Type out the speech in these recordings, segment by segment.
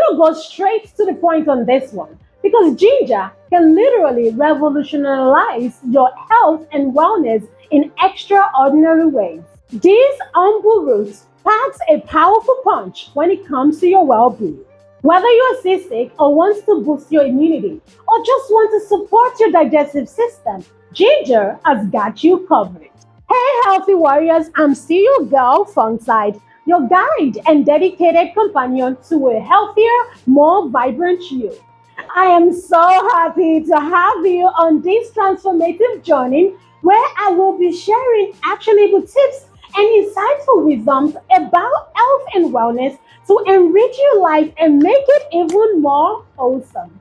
to go straight to the point on this one because ginger can literally revolutionize your health and wellness in extraordinary ways. These humble roots packs a powerful punch when it comes to your well-being. Whether you're seasick or want to boost your immunity or just want to support your digestive system, ginger has got you covered. Hey, healthy warriors, I'm still your girl, Funkside, your guide and dedicated companion to a healthier, more vibrant you. I am so happy to have you on this transformative journey where I will be sharing actionable tips and insightful wisdoms about health and wellness to enrich your life and make it even more wholesome.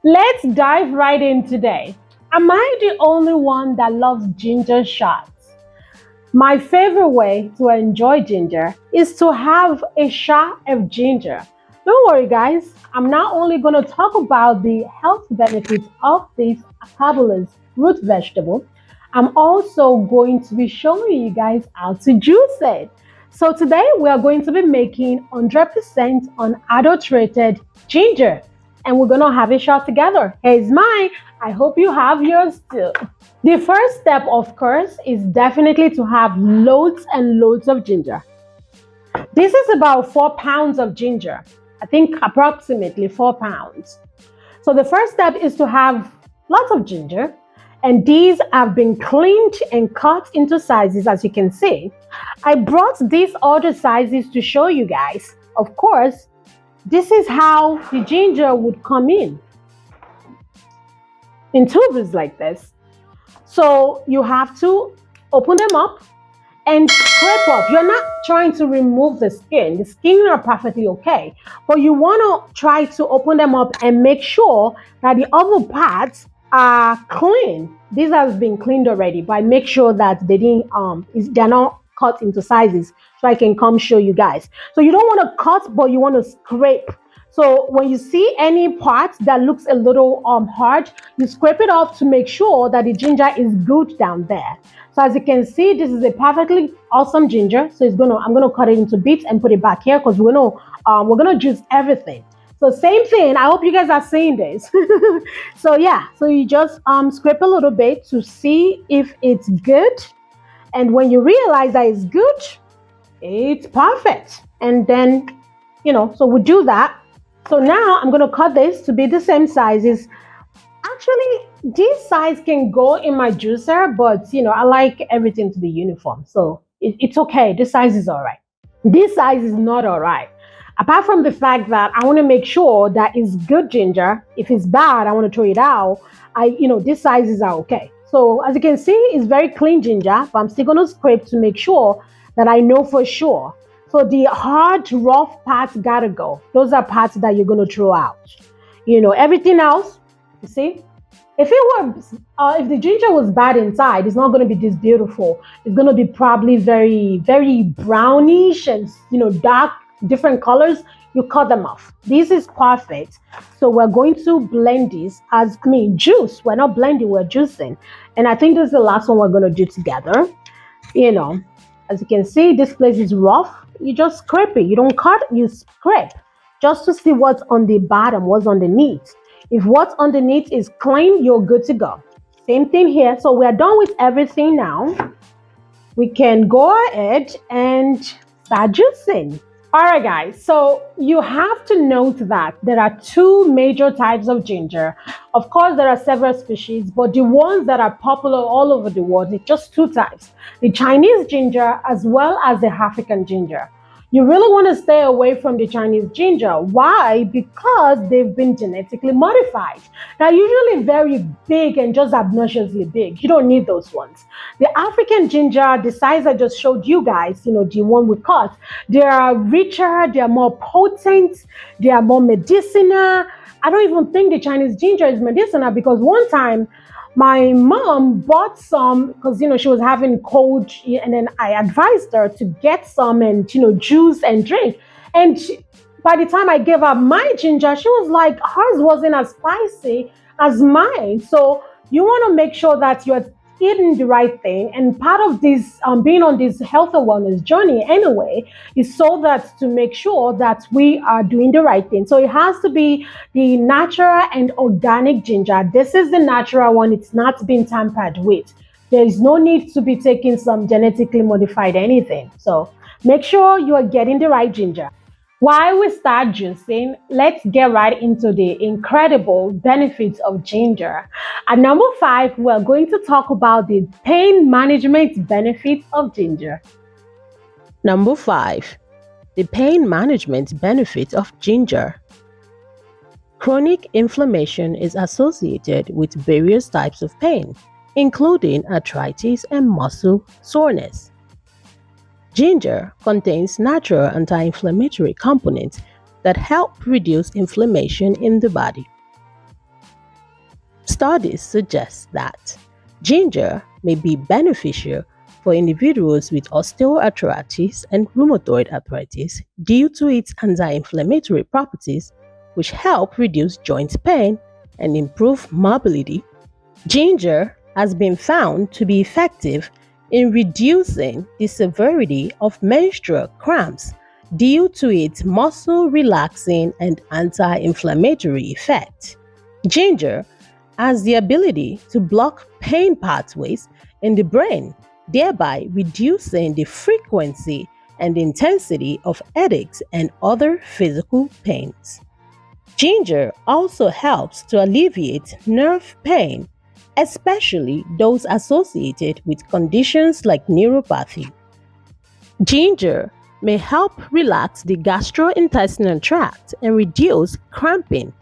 Let's dive right in today. Am I the only one that loves ginger shots? My favorite way to enjoy ginger is to have a shot of ginger. Don't worry, guys. I'm not only going to talk about the health benefits of this fabulous root vegetable, I'm also going to be showing you guys how to juice it. So today we are going to be making 100% unadulterated ginger and we're going to have a shot together. Here's mine. I hope you have yours too. The first step, of course, is definitely to have loads and loads of ginger. This is about 4 pounds of ginger. I think approximately 4 pounds. So the first step is to have lots of ginger. And these have been cleaned and cut into sizes, as you can see. I brought these other sizes to show you guys. Of course, this is how the ginger would come in tubes like this. So you have to open them up and scrape off. You're not trying to remove the skin. The skin are perfectly okay. But you want to try to open them up and make sure that the other parts are clean. These have been cleaned already, but make sure that they didn't they're not cut into sizes so I can come show you guys. So you don't want to cut, but you want to scrape. So when you see any part that looks a little hard, you scrape it off to make sure that the ginger is good down there. So as you can see, this is a perfectly awesome ginger. So I'm gonna cut it into bits and put it back here because we're gonna juice everything. So same thing. I hope you guys are seeing this. So yeah, so you just scrape a little bit to see if it's good. And when you realize that it's good, it's perfect. And then, so we do that. So now I'm going to cut this to be the same sizes. Actually, this size can go in my juicer, but I like everything to be uniform. So it's okay. This size is all right. This size is not all right. Apart from the fact that I want to make sure that it's good ginger. If it's bad, I want to throw it out. These sizes are okay. So as you can see, it's very clean ginger, but I'm still going to scrape to make sure that I know for sure. So the hard, rough parts gotta go. Those are parts that you're going to throw out. Everything else, you see, if the ginger was bad inside, it's not going to be this beautiful. It's going to be probably very, very brownish and, dark, different colors. You cut them off. This is perfect. So we're going to blend this juice. We're not blending, we're juicing. And I think this is the last one we're going to do together. As you can see, this place is rough. You just scrape it. You don't cut, you scrape. Just to see what's on the bottom, what's underneath. If what's underneath is clean, you're good to go. Same thing here. So we're done with everything now. We can go ahead and start juicing. All right, guys, so you have to note that there are 2 major types of ginger. Of course, there are several species, but the ones that are popular all over the world is just 2 types. The Chinese ginger as well as the African ginger. You really want to stay away from the Chinese ginger. Why? Because they've been genetically modified. They're usually very big and just obnoxiously big. You don't need those ones. The African ginger, the size I just showed you guys, the one we cut, they are richer, they are more potent, they are more medicinal. I don't even think the Chinese ginger is medicinal because one time my mom bought some because, she was having cold and then I advised her to get some and, juice and drink. And by the time I gave her my ginger, she was like, hers wasn't as spicy as mine. So you want to make sure that you're eating the right thing. And part of this, being on this health and wellness journey anyway, is so that to make sure that we are doing the right thing. So it has to be the natural and organic ginger. This is the natural one. It's not been tampered with. There is no need to be taking some genetically modified anything. So make sure you are getting the right ginger. While we start juicing, let's get right into the incredible benefits of ginger. At number 5, we're going to talk about the pain management benefits of ginger. Number 5. The pain management benefits of ginger. Chronic inflammation is associated with various types of pain, including arthritis and muscle soreness. Ginger contains natural anti-inflammatory components that help reduce inflammation in the body. Studies suggest that ginger may be beneficial for individuals with osteoarthritis and rheumatoid arthritis due to its anti-inflammatory properties, which help reduce joint pain and improve mobility. Ginger has been found to be effective in reducing the severity of menstrual cramps due to its muscle relaxing and anti-inflammatory effect. Ginger has the ability to block pain pathways in the brain, thereby reducing the frequency and intensity of headaches and other physical pains. Ginger also helps to alleviate nerve pain, especially those associated with conditions like neuropathy. Ginger may help relax the gastrointestinal tract and reduce cramping,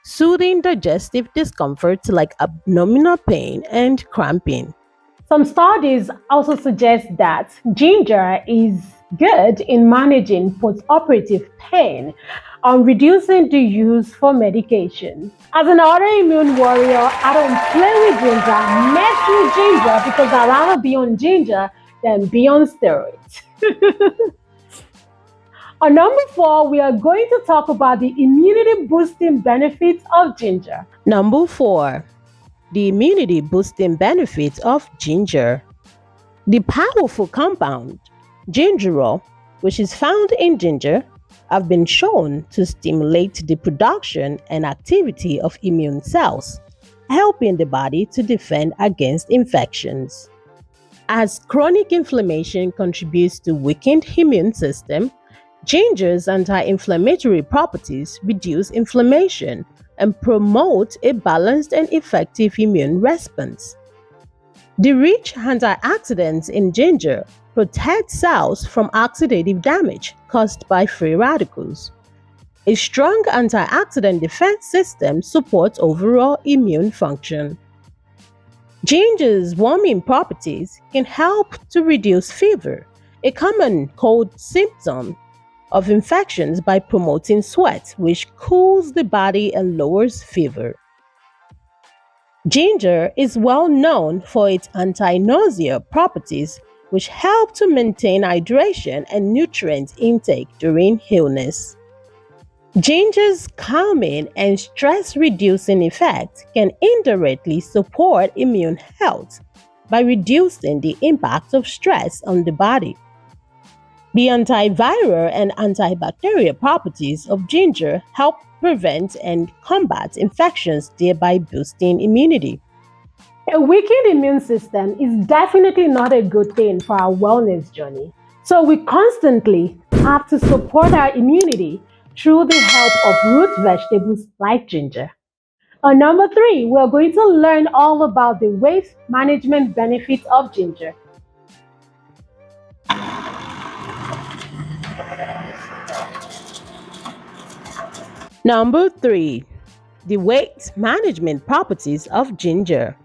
soothing digestive discomfort like abdominal pain and cramping. Some studies also suggest that ginger is good in managing postoperative pain, reducing the use for medication. As an autoimmune warrior, I don't play with ginger, mess with ginger because I'd rather be on ginger than be on steroids. On number 4, we are going to talk about the immunity boosting benefits of ginger. Number 4. The immunity boosting benefits of ginger. The powerful compound gingerol, which is found in ginger, have been shown to stimulate the production and activity of immune cells, helping the body to defend against infections. As chronic inflammation contributes to weakened immune system, ginger's anti-inflammatory properties reduce inflammation and promote a balanced and effective immune response. The rich antioxidants in ginger protect cells from oxidative damage caused by free radicals. A strong antioxidant defense system supports overall immune function. Ginger's warming properties can help to reduce fever, a common cold symptom of infections, by promoting sweat, which cools the body and lowers fever. Ginger is well known for its anti-nausea properties, which help to maintain hydration and nutrient intake during illness. Ginger's calming and stress-reducing effect can indirectly support immune health by reducing the impact of stress on the body. The antiviral and antibacterial properties of ginger help prevent and combat infections, thereby boosting immunity. A weakened immune system is definitely not a good thing for our wellness journey. So we constantly have to support our immunity through the help of root vegetables like ginger. On number 3, we're going to learn all about the weight management benefits of ginger. Number 3. The weight management properties of ginger.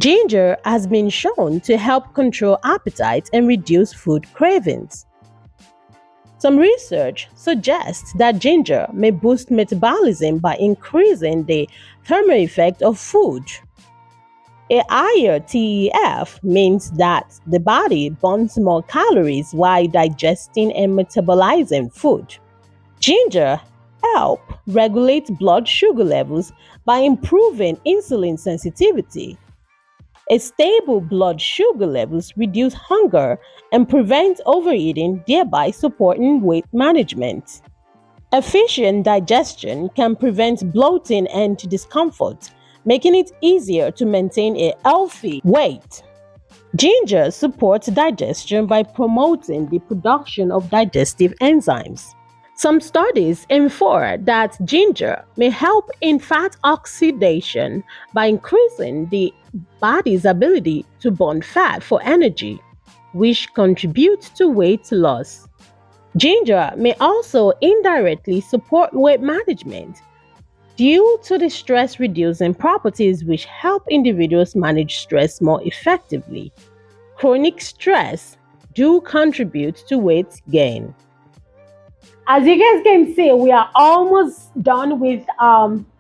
Ginger has been shown to help control appetite and reduce food cravings. Some research suggests that ginger may boost metabolism by increasing the thermal effect of food. A higher TEF means that the body burns more calories while digesting and metabolizing food. Ginger help regulate blood sugar levels by improving insulin sensitivity. A stable blood sugar levels reduce hunger and prevent overeating, thereby supporting weight management. Efficient digestion can prevent bloating and discomfort, making it easier to maintain a healthy weight. Ginger supports digestion by promoting the production of digestive enzymes. Some studies infer that ginger may help in fat oxidation by increasing the body's ability to burn fat for energy, which contributes to weight loss. Ginger may also indirectly support weight management due to the stress reducing properties which help individuals manage stress more effectively. Chronic stress do contribute to weight gain. As you guys can see, we are almost done with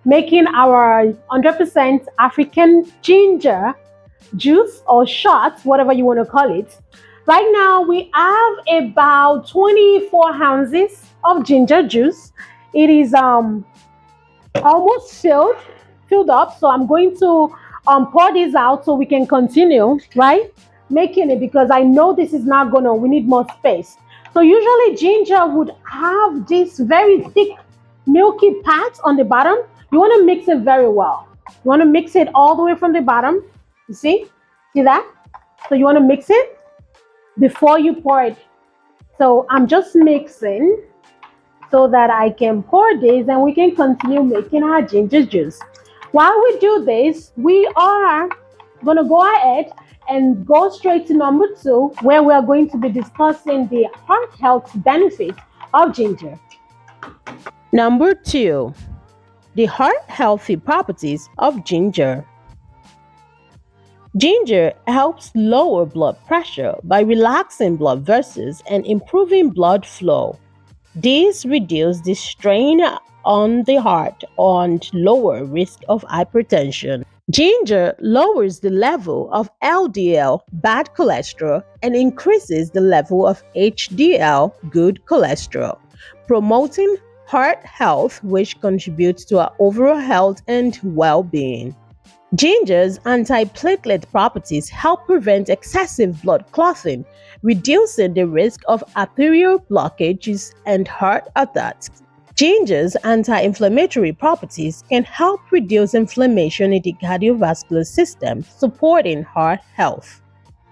making our 100% African ginger juice or shots, whatever you want to call it. Right now, we have about 24 ounces of ginger juice. It is almost filled up. So I'm going to pour this out so we can continue, right? Making it, because I know this is not gonna, we need more space. So usually ginger would have this very thick milky part on the bottom. You want to mix it very well. You want to mix it all the way from the bottom. You see that? So you want to mix it before you pour it. So I'm just mixing so that I can pour this and we can continue making our ginger juice. While we do this, we are going to go ahead and go straight to number 2, where we are going to be discussing the heart health benefits of ginger. Number 2, the heart healthy properties of ginger. Ginger helps lower blood pressure by relaxing blood vessels and improving blood flow. This reduces the strain on the heart and lower risk of hypertension. Ginger lowers the level of LDL, bad cholesterol, and increases the level of HDL, good cholesterol, promoting heart health, which contributes to our overall health and well-being. Ginger's antiplatelet properties help prevent excessive blood clotting, reducing the risk of arterial blockages and heart attacks. Ginger's anti-inflammatory properties can help reduce inflammation in the cardiovascular system, supporting heart health.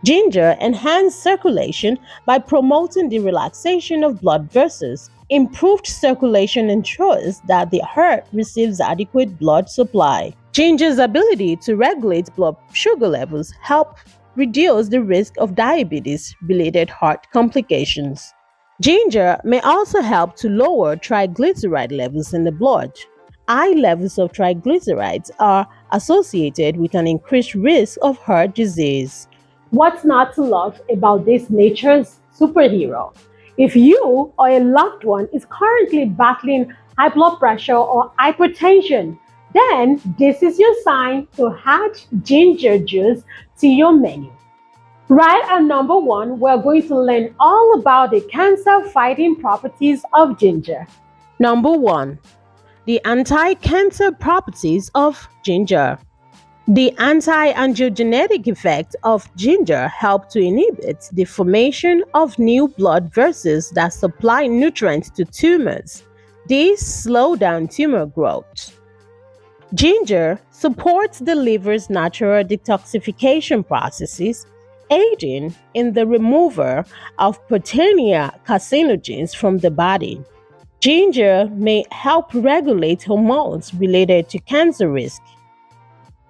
Ginger enhances circulation by promoting the relaxation of blood vessels. Improved circulation ensures that the heart receives adequate blood supply. Ginger's ability to regulate blood sugar levels help reduce the risk of diabetes-related heart complications. Ginger may also help to lower triglyceride levels in the blood. High levels of triglycerides are associated with an increased risk of heart disease. What's not to love about this nature's superhero? If you or a loved one is currently battling high blood pressure or hypertension, then this is your sign to add ginger juice to your menu. Right at number 1, we're going to learn all about the cancer-fighting properties of ginger. Number 1, the anti-cancer properties of ginger. The anti-angiogenic effect of ginger help to inhibit the formation of new blood vessels that supply nutrients to tumors. These slow down tumor growth. Ginger supports the liver's natural detoxification processes, aiding in the removal of potential carcinogens from the body. Ginger may help regulate hormones related to cancer risk.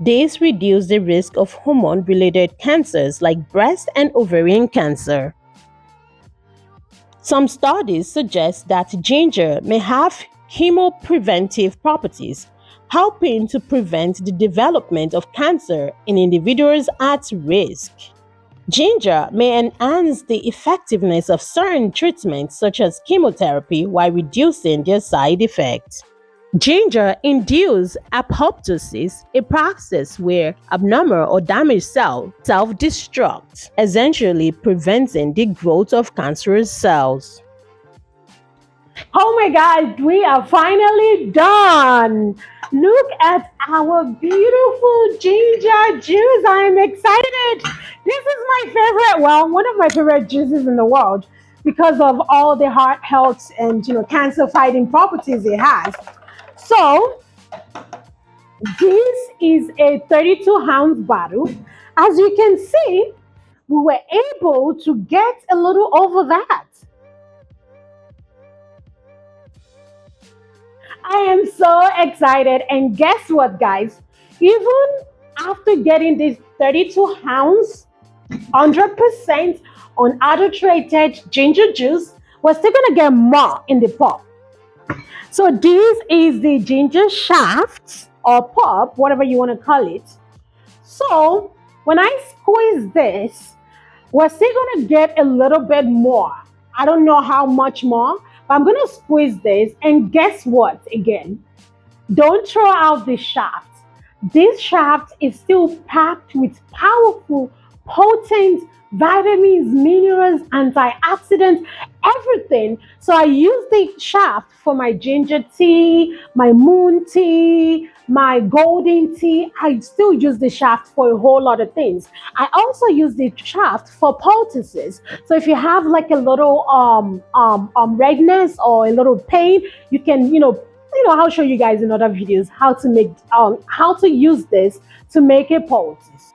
This reduces the risk of hormone-related cancers like breast and ovarian cancer. Some studies suggest that ginger may have chemopreventive properties, helping to prevent the development of cancer in individuals at risk. Ginger may enhance the effectiveness of certain treatments such as chemotherapy while reducing their side effects. Ginger induces apoptosis, a process where abnormal or damaged cells self-destruct, essentially preventing the growth of cancerous cells. Oh my God, we are finally done. Look at our beautiful ginger juice. I am excited. This is my favorite, well, one of my favorite juices in the world because of all the heart health and cancer fighting properties it has. So, this is a 32-ounce bottle. As you can see, we were able to get a little over that. I am so excited. And guess what, guys? Even after getting this 32-ounce, 100% unadulterated ginger juice, we're still going to get more in the pulp. So, this is the ginger shaft or pulp, whatever you want to call it. So, when I squeeze this, we're still going to get a little bit more. I don't know how much more, but I'm going to squeeze this. And guess what? Again, don't throw out the shaft. This shaft is still packed with powerful, potent vitamins, minerals, antioxidants, everything. So I use the shaft for my ginger tea, my moon tea, my golden tea. I still use the shaft for a whole lot of things. I also use the shaft for poultices. So if you have like a little redness or a little pain, you can I'll show you guys in other videos how to use this to make a poultice.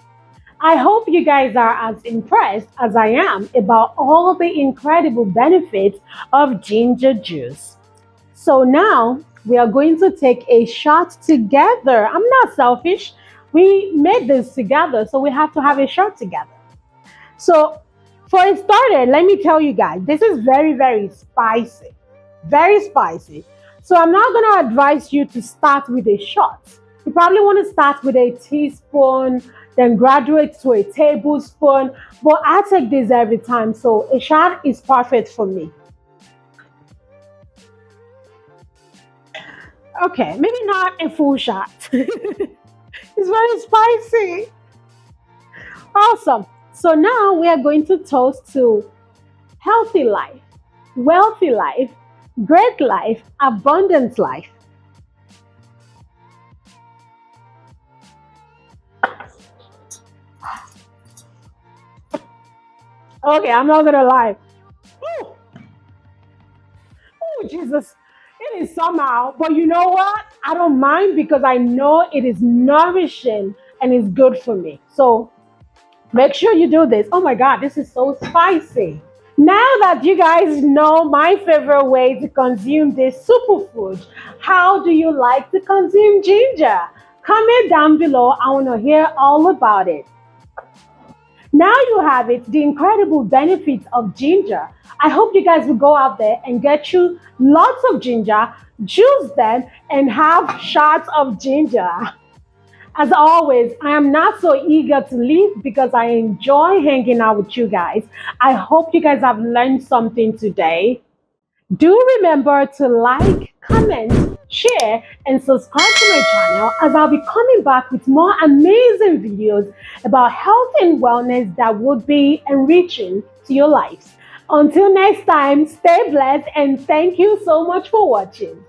I hope you guys are as impressed as I am about all the incredible benefits of ginger juice. So now we are going to take a shot together. I'm not selfish. We made this together, so we have to have a shot together. So, for a starter, let me tell you guys, this is very, very spicy. Very spicy. So, I'm not going to advise you to start with a shot. You probably want to start with a teaspoon, then graduate to a tablespoon. But I take this every time, so a shot is perfect for me. Okay, maybe not a full shot. It's very spicy. Awesome. So now we are going to toast to healthy life, wealthy life, great life, abundant life. Okay, I'm not gonna lie. Oh, oh Jesus. It is somehow, but you know what? I don't mind because I know it is nourishing and it's good for me. So make sure you do this. Oh my God, this is so spicy. Now that you guys know my favorite way to consume this superfood, how do you like to consume ginger? Comment down below. I want to hear all about it. Now you have it, the incredible benefits of ginger. I hope you guys will go out there and get you lots of ginger, juice them, and have shots of ginger. As always, I am not so eager to leave because I enjoy hanging out with you guys. I hope you guys have learned something today. Do remember to like, comment, share, and subscribe to my channel as I'll be coming back with more amazing videos about health and wellness that would be enriching to your lives. Until next time, stay blessed and thank you so much for watching.